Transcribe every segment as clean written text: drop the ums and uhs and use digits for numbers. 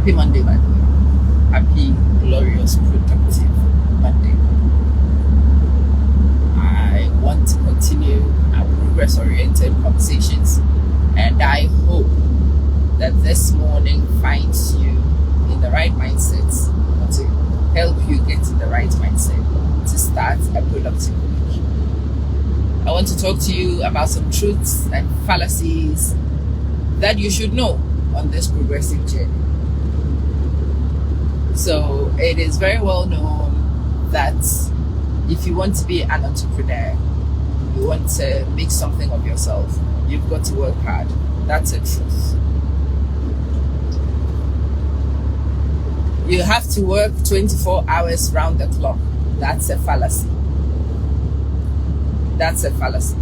Happy Monday, by the way. Happy, glorious, productive Monday. I want to continue our progress-oriented conversations, and I hope that this morning finds you in the right mindset, or to help you get in the right mindset to start a productive week. I want to talk to you about some truths and fallacies that you should know on this progressive journey. So it is very well known that if you want to be an entrepreneur, you want to make something of yourself, you've got to work hard. That's the truth. You have to work 24 hours round the clock. That's a fallacy. That's a fallacy.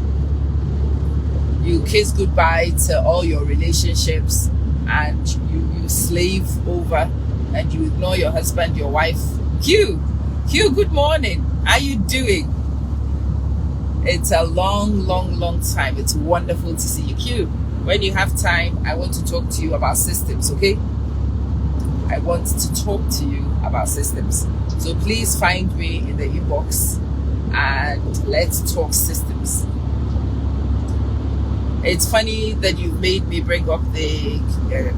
You kiss goodbye to all your relationships and you slave over and you ignore your husband, your wife. Q, good morning. How you doing? It's a long time. It's wonderful to see you. Q, when you have time, I want to talk to you about systems, okay? I want to talk to you about systems. So please find me in the inbox and let's talk systems. It's funny that you've made me bring up the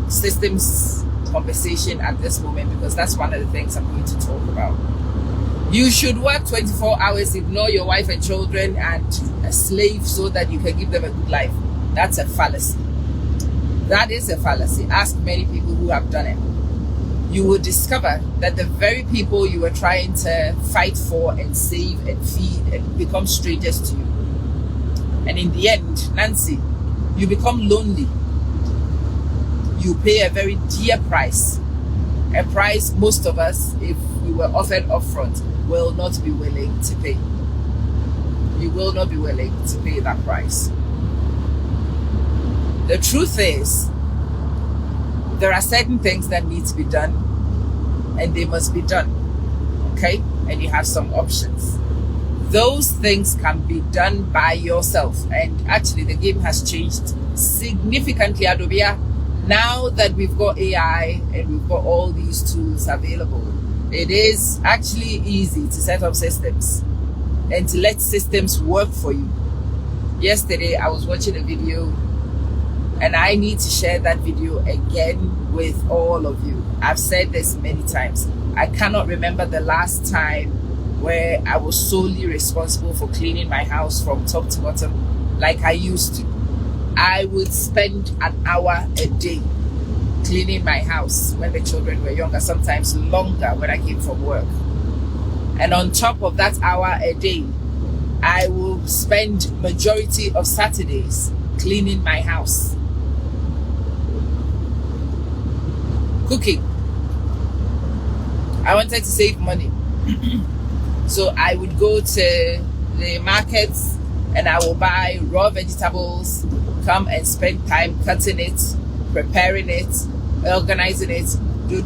systems conversation at this moment, because that's one of the things I'm going to talk about. You should work 24 hours, ignore your wife and children, and a slave so that you can give them a good life. That's a fallacy. That is a fallacy. Ask many people who have done it. You will discover that the very people you were trying to fight for and save and feed and become strangers to you. And in the end, Nancy, you become lonely. You pay a very dear price. A price most of us, if we were offered upfront, will not be willing to pay. You will not be willing to pay that price. The truth is, there are certain things that need to be done, and they must be done, okay? And you have some options. Those things can be done by yourself. And actually, the game has changed significantly, Adobia. Now that we've got AI and we've got all these tools available, it is actually easy to set up systems and to let systems work for you. Yesterday, I was watching a video, and I need to share that video again with all of you. I've said this many times. I cannot remember the last time where I was solely responsible for cleaning my house from top to bottom like I used to. I would spend an hour a day cleaning my house when the children were younger, sometimes longer when I came from work. And on top of that hour a day, I will spend majority of Saturdays cleaning my house. Cooking. I wanted to save money. So I would go to the markets and I will buy raw vegetables, come and spend time cutting it, preparing it, organizing it, do.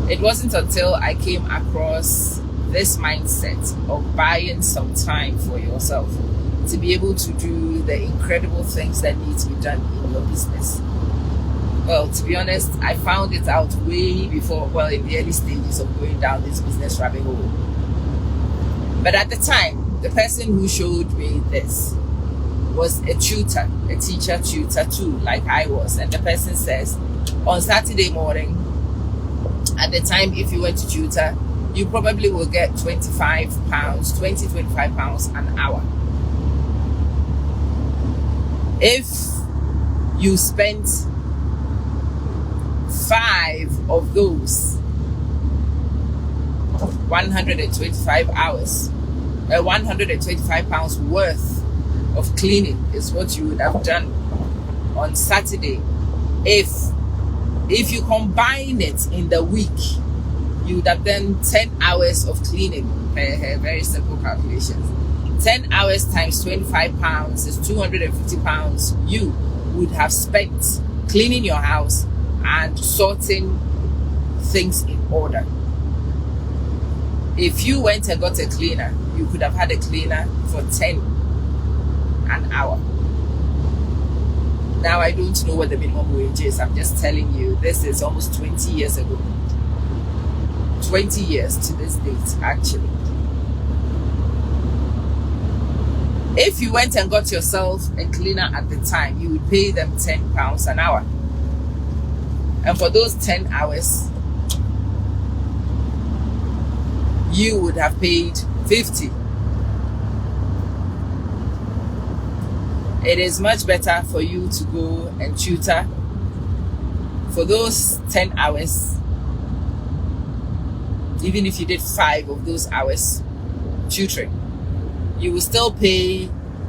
It wasn't until I came across this mindset of buying some time for yourself to be able to do the incredible things that need to be done in your business. Well, to be honest, I found it out way before, in the early stages of going down this business rabbit hole. But at the time, the person who showed me this was a tutor, a teacher tutor too, like I was. And the person says, on Saturday morning, at the time, if you went to tutor, you probably will get £25 an hour. If you spent 5 of those 125 hours, £125 worth of cleaning is what you would have done on Saturday. If you combine it in the week, you would have done 10 hours of cleaning. Very simple calculations. 10 hours times £25 is £250 you would have spent cleaning your house and sorting things in order. If you went and got a cleaner, you could have had a cleaner for 10 an hour. Now, I don't know what the minimum wage is. I'm just telling you, this is almost 20 years ago. 20 years to this date, actually. If you went and got yourself a cleaner at the time, you would pay them £10 an hour. And for those 10 hours, you would have paid 50. It is much better for you to go and tutor for those 10 hours. Even if you did 5 of those hours tutoring, you will still pay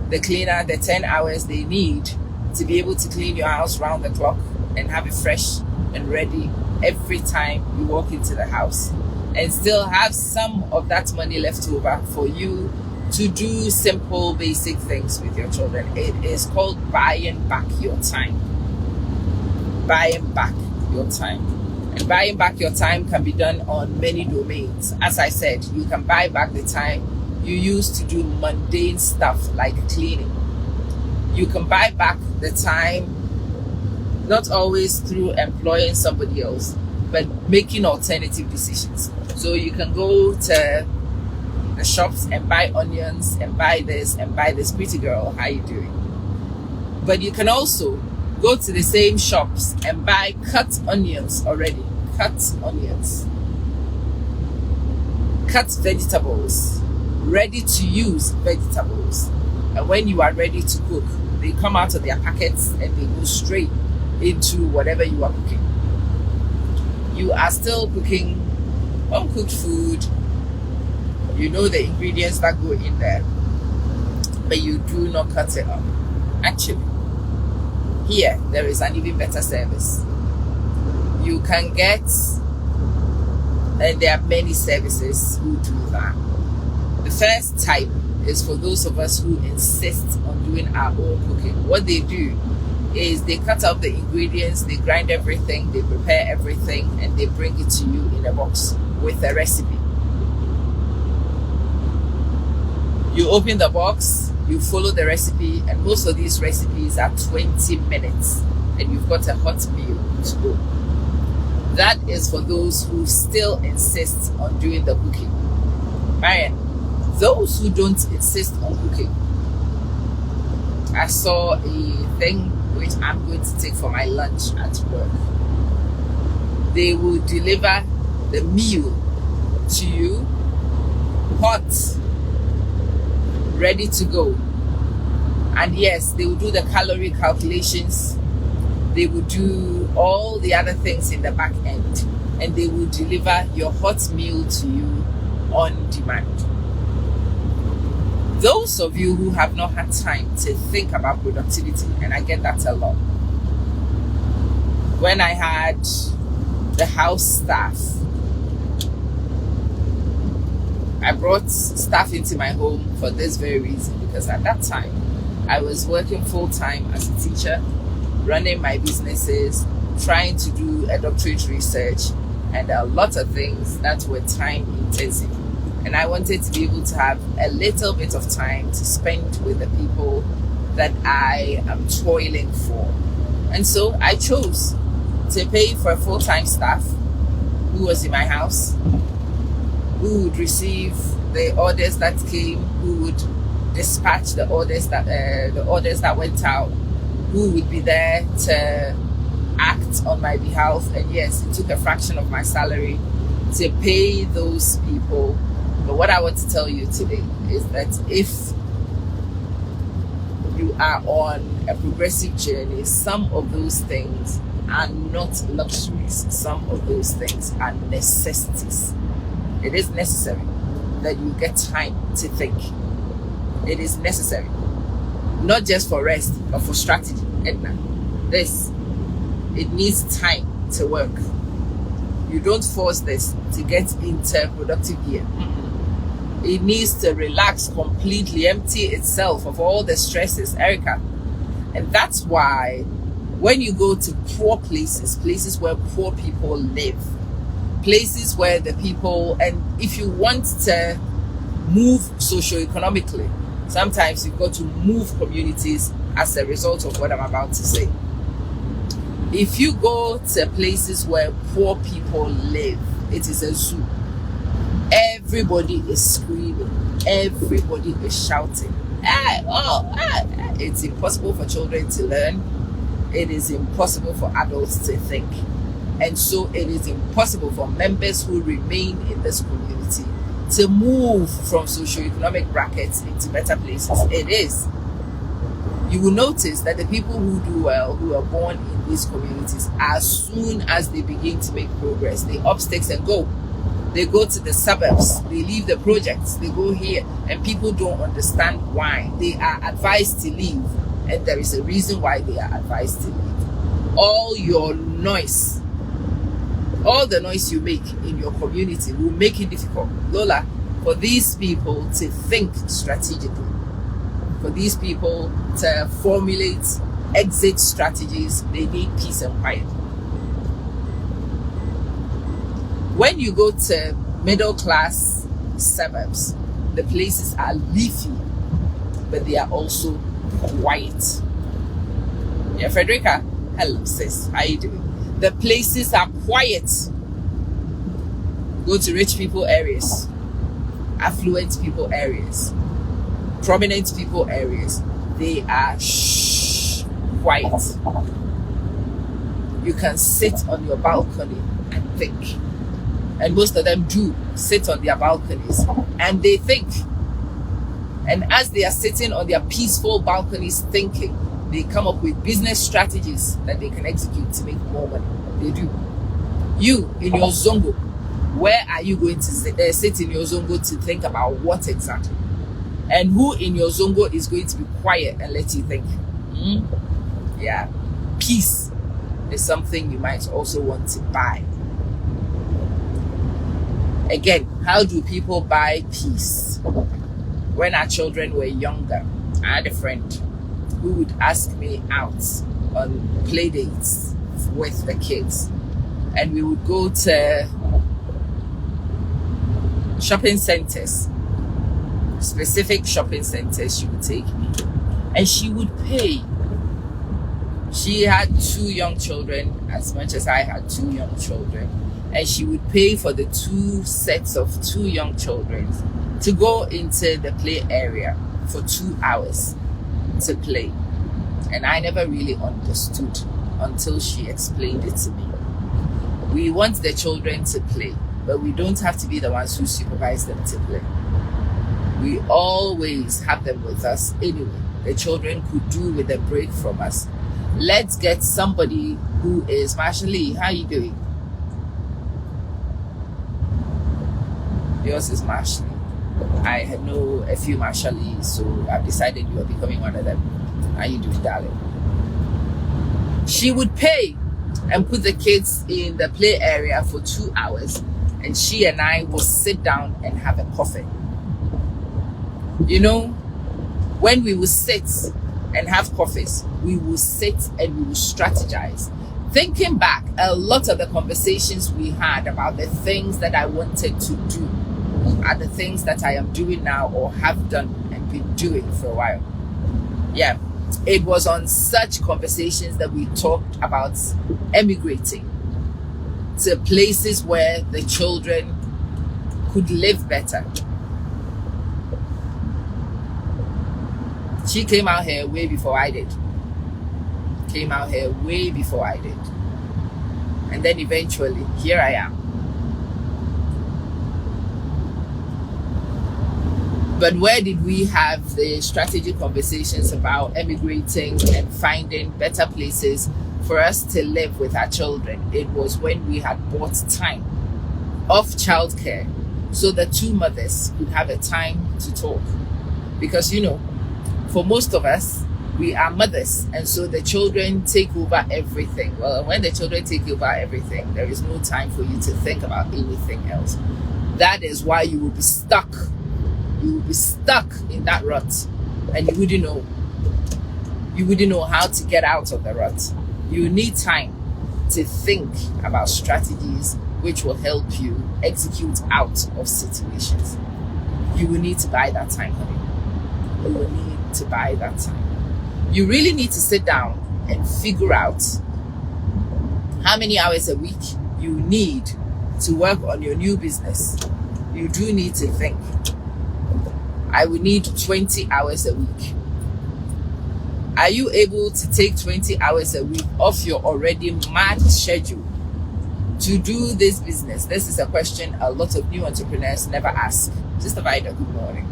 the cleaner the 10 hours they need to be able to clean your house round the clock and have it fresh and ready every time you walk into the house, and still have some of that money left over for you to do simple basic things with your children. It is called buying back your time. Buying back your time. And buying back your time can be done on many domains. As I said, you can buy back the time you used to do mundane stuff like cleaning. You can buy back the time, not always through employing somebody else, but making alternative decisions. So you can go to the shops and buy onions and buy this and buy this. Pretty girl, how you doing? But you can also go to the same shops and buy cut onions already. Cut onions. Cut vegetables. Ready to use vegetables. And when you are ready to cook, they come out of their packets and they go straight into whatever you are cooking. You are still cooking home-cooked food. You know the ingredients that go in there, but you do not cut it up. Actually, here there is an even better service. You can get, and there are many services who do that. The first type is for those of us who insist on doing our own cooking. What they do is they cut up the ingredients, they grind everything, they prepare everything, and they bring it to you in a box with a recipe. You open the box, you follow the recipe, and most of these recipes are 20 minutes, and you've got a hot meal to go. That is for those who still insist on doing the cooking. Marian, those who don't insist on cooking, I saw a thing which I'm going to take for my lunch at work. They will deliver the meal to you hot, ready to go. And yes, they will do the calorie calculations. They will do all the other things in the back end, and they will deliver your hot meal to you on demand. Those of you who have not had time to think about productivity, and I get that a lot. When I had the house staff, I brought staff into my home for this very reason, because at that time I was working full-time as a teacher, running my businesses, trying to do a doctorate research, and a lot of things that were time intensive. And I wanted to be able to have a little bit of time to spend with the people that I am toiling for. And so I chose to pay for a full-time staff who was in my house, who would receive the orders that came, who would dispatch the orders that went out, who would be there to act on my behalf. And yes, it took a fraction of my salary to pay those people. But what I want to tell you today is that if you are on a progressive journey, some of those things are not luxuries. Some of those things are necessities. It is necessary that you get time to think. It is necessary, not just for rest, but for strategy. Edna, it needs time to work. You don't force this to get into productive gear. It needs to relax completely, empty itself of all the stresses, Erica. And that's why when you go to poor places where poor people live, places where the people, and if you want to move socioeconomically, sometimes you've got to move communities as a result of what I'm about to say. If you go to places where poor people live, it is a zoo. Everybody is screaming. Everybody is shouting. It's impossible for children to learn. It is impossible for adults to think. And so it is impossible for members who remain in this community to move from socioeconomic brackets into better places. It is. You will notice that the people who do well, who are born in these communities, as soon as they begin to make progress, they up sticks and go. They go to the suburbs, they leave the projects, they go here, and people don't understand why. They are advised to leave, and there is a reason why they are advised to leave. All your noise, all the noise you make in your community will make it difficult, Lola, for these people to think strategically, for these people to formulate exit strategies. They need peace and quiet. When you go to middle class suburbs, the places are leafy, but they are also quiet. Yeah, Frederica, hello sis, how you doing? The places are quiet. Go to rich people areas, affluent people areas, prominent people areas. They are quiet. You can sit on your balcony and think. And most of them do sit on their balconies and they think. And as they are sitting on their peaceful balconies thinking, they come up with business strategies that they can execute to make more money. They do. You, in your zongo, where are you going to sit in your zongo to think about what exactly? And who in your zongo is going to be quiet and let you think? Yeah. Peace is something you might also want to buy. Again, how do people buy peace? When our children were younger, I had a friend who would ask me out on play dates with the kids. And we would go to shopping centers, specific shopping centers she would take me. And she would pay. She had 2 young children, as much as I had 2 young children. And she would pay for the 2 sets of 2 young children to go into the play area for 2 hours to play. And I never really understood until she explained it to me. We want the children to play, but we don't have to be the ones who supervise them to play. We always have them with us anyway. The children could do with a break from us. Let's get somebody who is, Marshallee, how are you doing? Yours is Marshallee. I know a few Marshallees, so I've decided you are becoming one of them. How you doing, darling? She would pay and put the kids in the play area for 2 hours, and she and I will sit down and have a coffee. You know, when we will sit and have coffees, we will sit and we will strategize. Thinking back, a lot of the conversations we had about the things that I wanted to do are the things that I am doing now or have done and been doing for a while. Yeah, it was on such conversations that we talked about emigrating to places where the children could live better. She came out here way before I did. And then eventually, here I am. But where did we have the strategic conversations about emigrating and finding better places for us to live with our children? It was when we had bought time off childcare so the 2 mothers could have a time to talk. Because, you know, for most of us, we are mothers, and so the children take over everything. Well, when the children take over everything, there is no time for you to think about anything else. That is why you will be stuck. You will be stuck in that rut, and you wouldn't know. You wouldn't know how to get out of the rut. You need time to think about strategies which will help you execute out of situations. You will need to buy that time, honey. You will need to buy that time. You really need to sit down and figure out how many hours a week you need to work on your new business, you do need to think, I will need 20 hours a week. Are you able to take 20 hours a week off your already mad schedule to do this business? This is a question a lot of new entrepreneurs never ask. Sister Vida, good morning.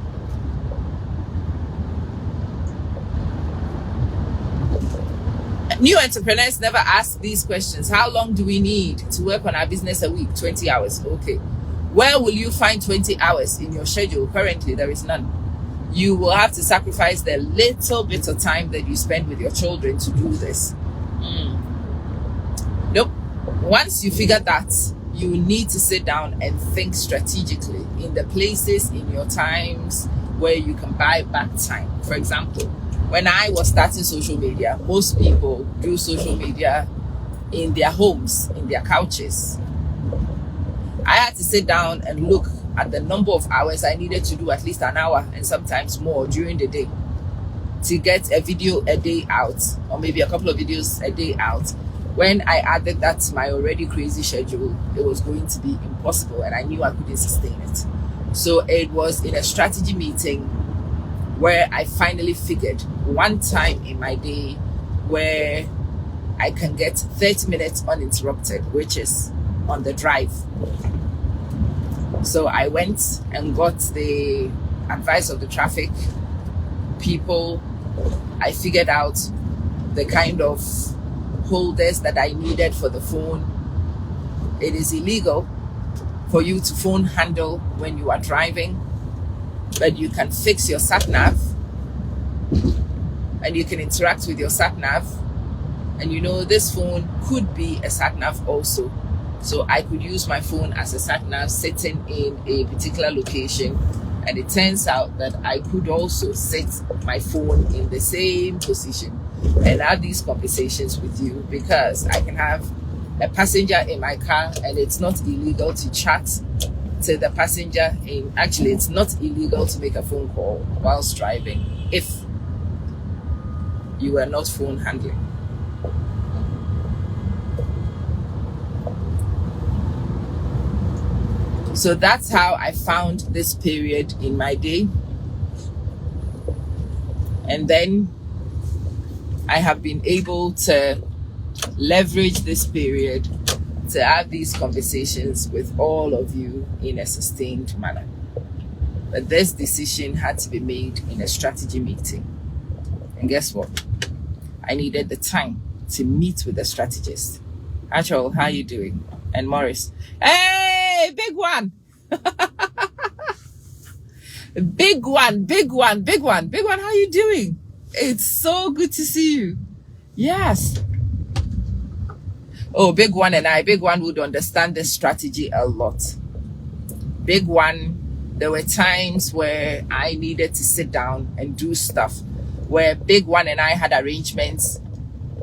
New entrepreneurs never ask these questions. How long do we need to work on our business a week? 20 hours. Okay. Where will you find 20 hours in your schedule? Currently, there is none. You will have to sacrifice the little bit of time that you spend with your children to do this. Nope. Once you figure that, you need to sit down and think strategically in the places in your times where you can buy back time. For example, when I was starting social media, most people do social media in their homes, in their couches. I had to sit down and look at the number of hours I needed to do, at least an hour and sometimes more during the day, to get a video a day out, or maybe a couple of videos a day out. When I added that to my already crazy schedule, it was going to be impossible, and I knew I couldn't sustain it. So it was in a strategy meeting where I finally figured one time in my day where I can get 30 minutes uninterrupted, which is on the drive. So I went and got the advice of the traffic people. I figured out the kind of holders that I needed for the phone. It is illegal for you to phone handle when you are driving, but you can fix your sat nav and you can interact with your sat nav. And you know, this phone could be a sat nav also. So I could use my phone as a sat nav sitting in a particular location. And it turns out that I could also sit my phone in the same position and have these conversations with you, because I can have a passenger in my car and it's not illegal to chat to the passenger in, actually it's not illegal to make a phone call whilst driving if you are not phone handling. So that's how I found this period in my day. And then I have been able to leverage this period to have these conversations with all of you in a sustained manner. But this decision had to be made in a strategy meeting. And guess what? I needed the time to meet with the strategist. Achol, how are you doing? And Morris, hey, big one. Big one. How are you doing? It's so good to see you. Yes. Oh, Big One and I. Big One would understand this strategy a lot. Big One, there were times where I needed to sit down and do stuff where Big One and I had arrangements.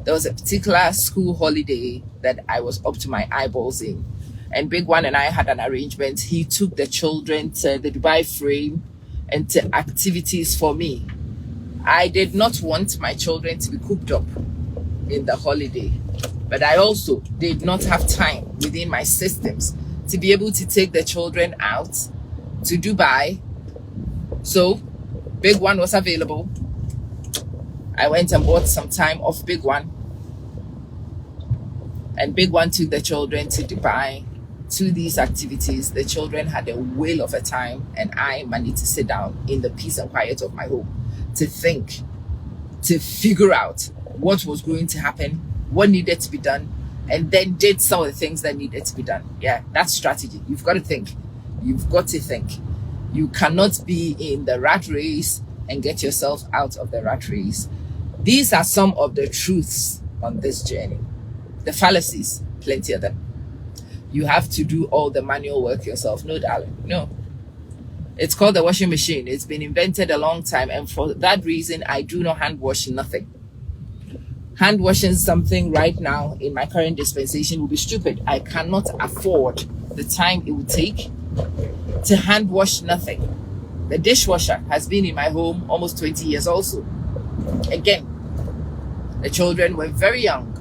There was a particular school holiday that I was up to my eyeballs in. And Big One and I had an arrangement. He took the children to the Dubai Frame and to activities for me. I did not want my children to be cooped up in the holiday, but I also did not have time within my systems to be able to take the children out to Dubai. So Big One was available. I went and bought some time off Big One, and Big One took the children to Dubai to these activities. The children had a whale of a time, and I managed to sit down in the peace and quiet of my home to think, to figure out what was going to happen, what needed to be done, and then did some of the things that needed to be done. Yeah, that's strategy. You've got to think. You've got to think. You cannot be in the rat race and get yourself out of the rat race. These are some of the truths on this journey. The fallacies, plenty of them. You have to do all the manual work yourself. No, darling, no. It's called the washing machine. It's been invented a long time, and for that reason, I do not hand wash nothing. Hand washing something right now in my current dispensation will be stupid. I cannot afford the time it would take to hand wash nothing. The dishwasher has been in my home almost 20 years also. Again, the children were very young.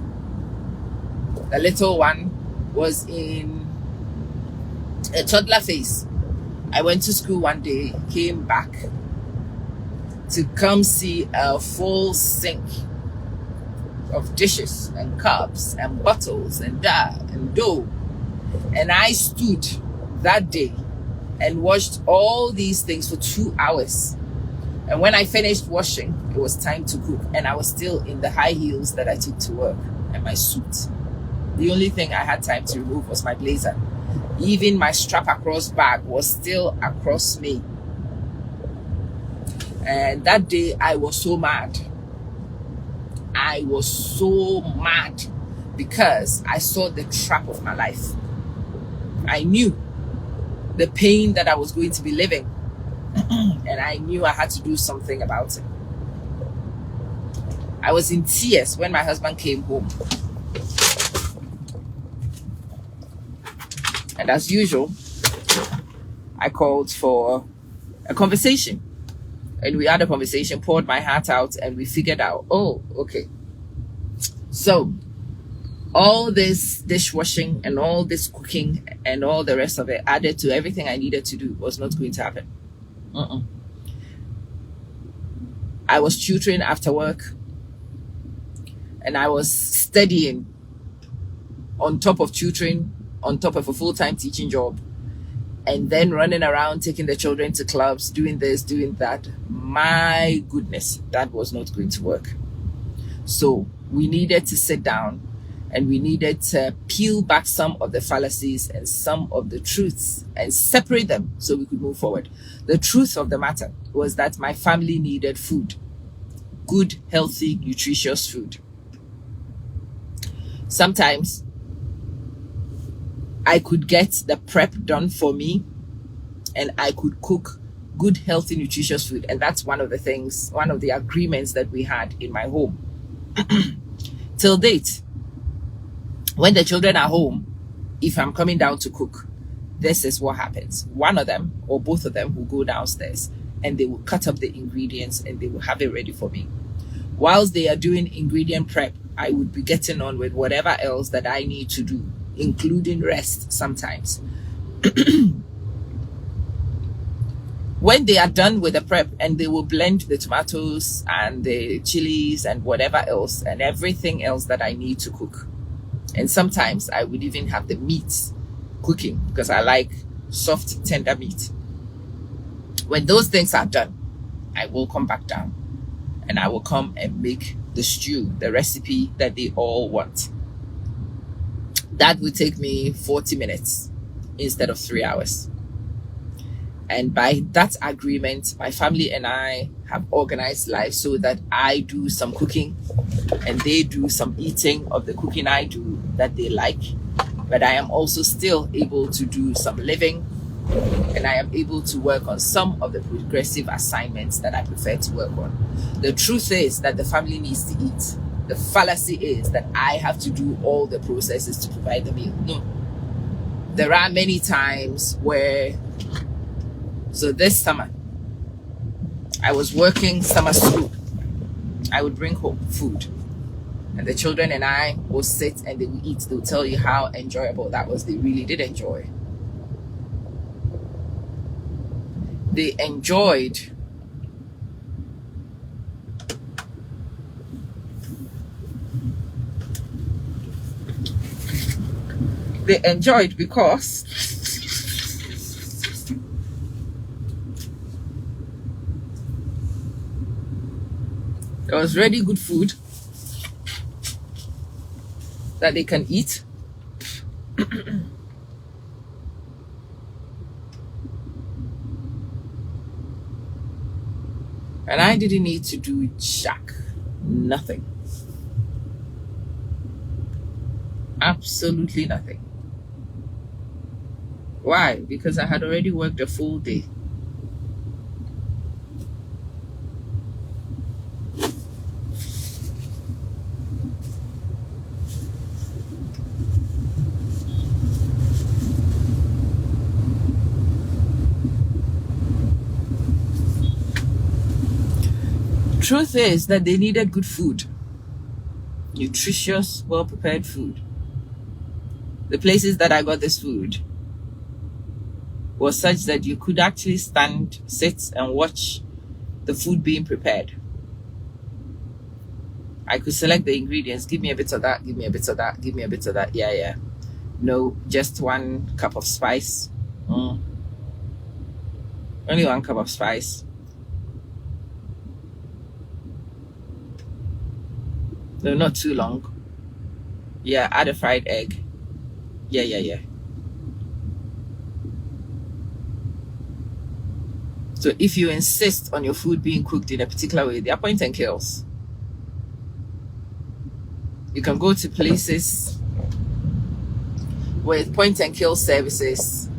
The little one was in a toddler phase. I went to school one day, came back to come see a full sink of dishes and cups and bottles and dough. And I stood that day and washed all these things for 2 hours. And when I finished washing, it was time to cook. And I was still in the high heels that I took to work and my suit. The only thing I had time to remove was my blazer. Even my strap across bag was still across me. And that day I was so mad. I was so mad because I saw the trap of my life. I knew the pain that I was going to be living. And I knew I had to do something about it. I was in tears when my husband came home. And as usual, I called for a conversation. And we had a conversation, poured my heart out, and we figured out, oh, okay. So all this dishwashing and all this cooking and all the rest of it added to everything I needed to do was not going to happen. I was tutoring after work, and I was studying on top of tutoring, on top of a full-time teaching job, and then running around taking the children to clubs, doing this, doing that. My goodness, that was not going to work. So we needed to sit down and we needed to peel back some of the fallacies and some of the truths and separate them so we could move forward. The truth of the matter was that my family needed food, good, healthy, nutritious food. Sometimes I could get the prep done for me and I could cook good, healthy, nutritious food. And that's one of the things, one of the agreements that we had in my home. Till date, when the children are home, if I'm coming down to cook, this is what happens. One of them or both of them will go downstairs and they will cut up the ingredients and they will have it ready for me. Whilst they are doing ingredient prep, I would be getting on with whatever else that I need to do, including rest sometimes. When they are done with the prep, and they will blend the tomatoes and the chilies and whatever else and everything else that I need to cook. And sometimes I would even have the meat cooking because I like soft, tender meat. When those things are done, I will come back down and I will come and make the stew, the recipe that they all want. That would take me 40 minutes instead of 3 hours. And by that agreement, my family and I have organized life so that I do some cooking and they do some eating of the cooking I do that they like. But I am also still able to do some living, and I am able to work on some of the progressive assignments that I prefer to work on. The truth is that the family needs to eat. The fallacy is that I have to do all the processes to provide the meal. No. There are many times where, so this summer, I was working summer school. I would bring home food and the children and I will sit and they will eat. They'll tell you how enjoyable that was. They really did enjoy. They enjoyed because there was really good food that they can eat. And I didn't need to do jack, nothing. Absolutely nothing. Why? Because I had already worked a full day. Truth is that they needed good food, nutritious, well-prepared food. the places that I got this food was such that you could actually stand, sit, and watch the food being prepared. I could select the ingredients. Give me a bit of that, give me a bit of that, give me a bit of that. Yeah. No, just 1 cup of spice. Only 1 cup of spice. No, not too long. Yeah, add a fried egg. Yeah. So if you insist on your food being cooked in a particular way, they are point and kills. You can go to places with point and kill services.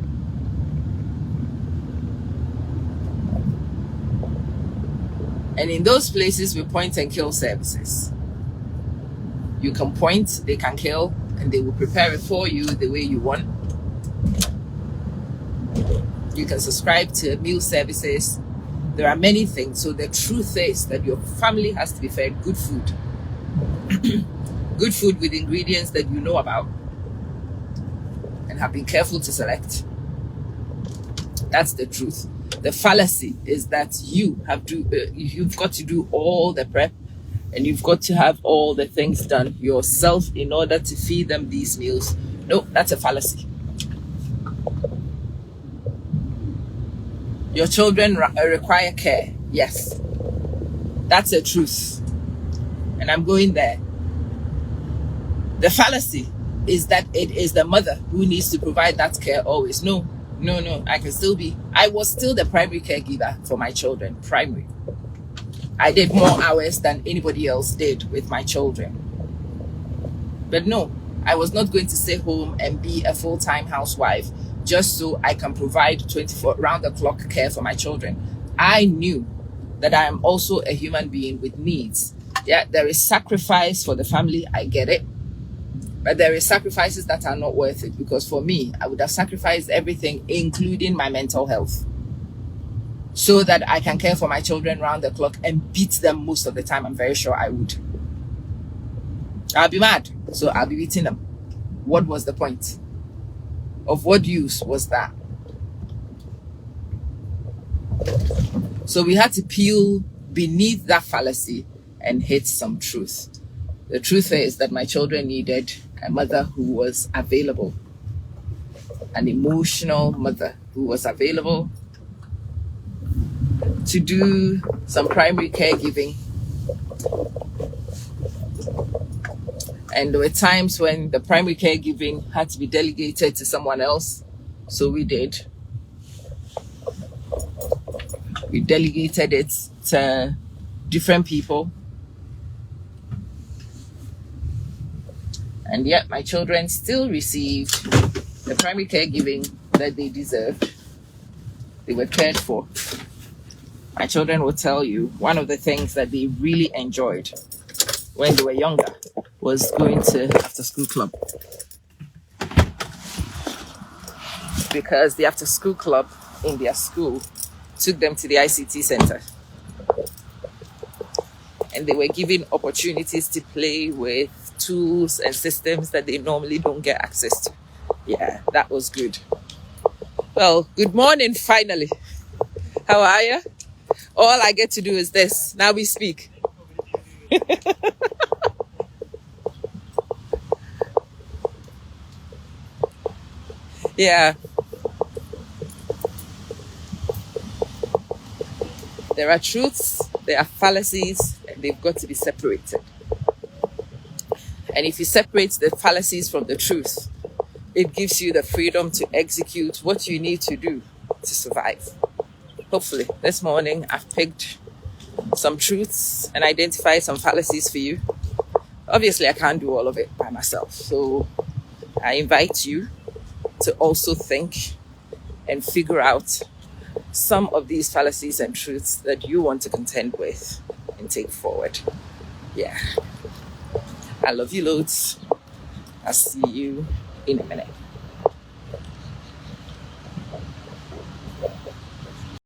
And in those places with point and kill services, you can point, they can kill, and they will prepare it for you the way you want. You can subscribe to meal services. There are many things. So the truth is that your family has to be fed good food. Good food with ingredients that you know about and have been careful to select. That's the truth. The fallacy is that you've got to do all the prep and you've got to have all the things done yourself in order to feed them these meals. No, that's a fallacy. Your children require care. Yes, that's a truth. And I'm going there. The fallacy is that it is the mother who needs to provide that care always. No. I was still the primary caregiver for my children, primary. I did more hours than anybody else did with my children. But no, I was not going to stay home and be a full-time housewife just so I can provide 24 round-the-clock care for my children. I knew that I am also a human being with needs. Yeah, there is sacrifice for the family, I get it. But there is sacrifices that are not worth it, because for me, I would have sacrificed everything, including my mental health, so that I can care for my children round the clock and beat them most of the time. I'm very sure I would. I'll be mad, so I'll be beating them. What was the point? Of what use was that? So we had to peel beneath that fallacy and hit some truth. The truth is that my children needed a mother who was available, an emotional mother who was available to do some primary caregiving. And there were times when the primary caregiving had to be delegated to someone else. So we did. We delegated it to different people. And yet my children still received the primary caregiving that they deserved. They were cared for. My children will tell you one of the things that they really enjoyed when they were younger was going to after school club. Because the after school club in their school took them to the ICT center. And they were given opportunities to play with tools and systems that they normally don't get access to. Yeah, that was good. Well, good morning, finally. How are you? All I get to do is this. Now we speak. Yeah. There are truths, there are fallacies, and they've got to be separated. And if you separate the fallacies from the truth, it gives you the freedom to execute what you need to do to survive. Hopefully, this morning I've picked some truths and identified some fallacies for you. Obviously, I can't do all of it by myself. So I invite you to also think and figure out some of these fallacies and truths that you want to contend with and take forward. Yeah. I love you loads. I'll see you in a minute.